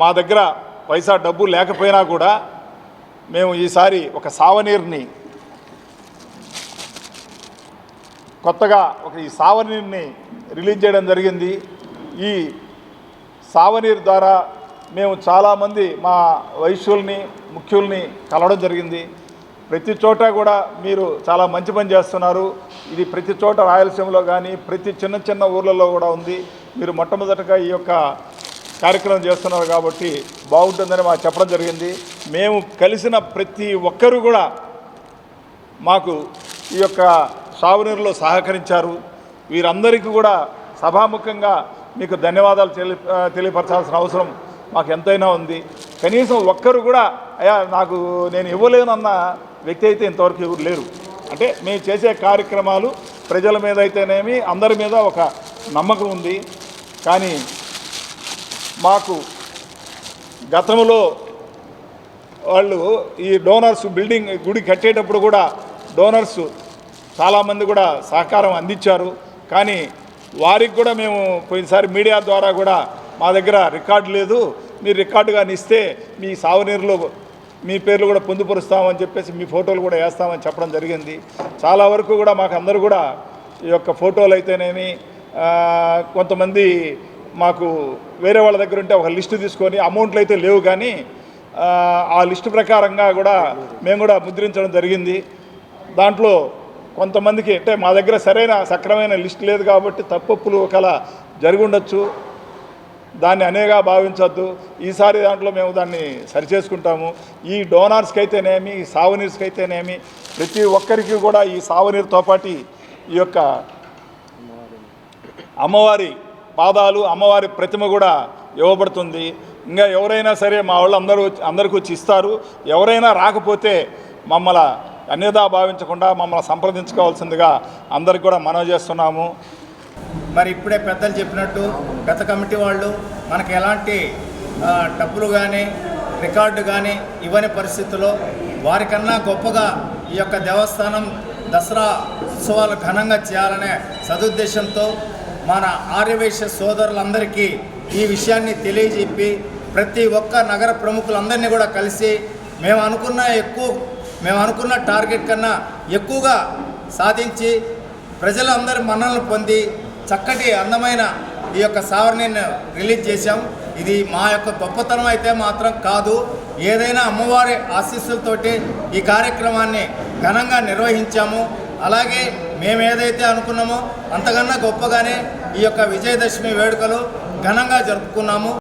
మా దగ్గర పైసా డబ్బు లేకపోయినా కూడా మేము ఈసారి ఒక సావనీర్ని కొత్తగా ఈ సావనీర్ని రిలీజ్ చేయడం జరిగింది. ఈ సావనీర్ ద్వారా మేము చాలామంది మా వైశ్యుల్ని ముఖ్యుల్ని కలవడం జరిగింది. ప్రతి చోట కూడా మీరు చాలా మంచి పని చేస్తున్నారు. ఇది ప్రతి చోట రాయలసీమలో కానీ ప్రతి చిన్న చిన్న ఊర్లలో కూడా ఉంది. మీరు మొట్టమొదటగా ఈ యొక్క కార్యక్రమం చేస్తున్నారు కాబట్టి బాగుంటుందని మాకు చెప్పడం జరిగింది. మేము కలిసిన ప్రతి ఒక్కరూ కూడా మాకు ఈ యొక్క సావనీరులో సహకరించారు. వీరందరికీ కూడా సభాముఖంగా మీకు ధన్యవాదాలు తెలియపరచాల్సిన అవసరం మాకు ఎంతైనా ఉంది. కనీసం ఒక్కరు కూడా అయ్యా నేను ఇవ్వలేనన్న వ్యక్తి అయితే ఇంతవరకు ఎవరు లేరు. అంటే మేము చేసే కార్యక్రమాలు ప్రజల మీద అయితేనేమి అందరి మీద ఒక నమ్మకం ఉంది. కానీ మాకు గతంలో వాళ్ళు ఈ డోనర్స్ బిల్డింగ్ గుడి కట్టేటప్పుడు కూడా డోనర్స్ చాలామంది కూడా సహకారం అందించారు. కానీ వారికి కూడా మేము పోయినసారి మీడియా ద్వారా కూడా మా దగ్గర రికార్డు లేదు, మీరు రికార్డుగా ఇస్తే మీ సావనీరులో మీ పేర్లు కూడా పొందుపరుస్తామని చెప్పేసి మీ ఫోటోలు కూడా వేస్తామని చెప్పడం జరిగింది. చాలా వరకు కూడా మాకు అందరూ కూడా ఈ యొక్క ఫోటోలు అయితేనేమి కొంతమంది మాకు వేరే వాళ్ళ దగ్గర ఉంటే ఒక లిస్టు తీసుకొని అమౌంట్లు అయితే లేవు కానీ ఆ లిస్టు ప్రకారంగా కూడా మేము కూడా ముద్రించడం జరిగింది. దాంట్లో కొంతమందికి అంటే మా దగ్గర సక్రమైన లిస్ట్ లేదు కాబట్టి తప్పులు ఒకలా జరిగి ఉండొచ్చు, దాన్ని అనేగా భావించొద్దు. ఈసారి దాంట్లో మేము దాన్ని సరిచేసుకుంటాము. ఈ డోనార్స్కి అయితేనేమి ఈ సావనీర్స్కి అయితేనేమి ప్రతి ఒక్కరికి కూడా ఈ సావనీరుతో పాటు ఈ యొక్క అమ్మవారి పాదాలు అమ్మవారి ప్రతిమ కూడా ఇవ్వబడుతుంది. ఇంకా ఎవరైనా సరే మా వాళ్ళు అందరికీ వచ్చి ఇస్తారు. ఎవరైనా రాకపోతే మమ్మల్ని అన్యదా భావించకుండా మమ్మల్ని సంప్రదించుకోవాల్సిందిగా అందరికి కూడా మనవి చేస్తున్నాము. మరి ఇప్పుడే పెద్దలు చెప్పినట్టు గత కమిటీ వాళ్ళు మనకి ఎలాంటి డబ్బులు కానీ రికార్డు కానీ ఇవ్వని పరిస్థితుల్లో వారికన్నా గొప్పగా ఈ యొక్క దేవస్థానం దసరా ఉత్సవాలు ఘనంగా చేయాలనే సదుద్దేశంతో మన ఆర్యవైశ్య సోదరులందరికీ ఈ విషయాన్ని తెలియజెప్పి ప్రతి ఒక్క నగర ప్రముఖులందరినీ కూడా కలిసి మేము అనుకున్న టార్గెట్ కన్నా ఎక్కువగా సాధించి ప్రజలందరి మన్ననలు పొంది చక్కటి అందమైన ఈ యొక్క సావనీర్ని రిలీజ్ చేశాం. ఇది మా యొక్క గొప్పతనం అయితే మాత్రం కాదు. ఏదైనా అమ్మవారి ఆశీస్సులతోటి ఈ కార్యక్రమాన్ని ఘనంగా నిర్వహించాము. అలాగే మేము ఏదైతే అనుకున్నామో అంతకన్నా గొప్పగానే ఈ యొక్క విజయదశమి వేడుకలు ఘనంగా జరుపుకున్నాము.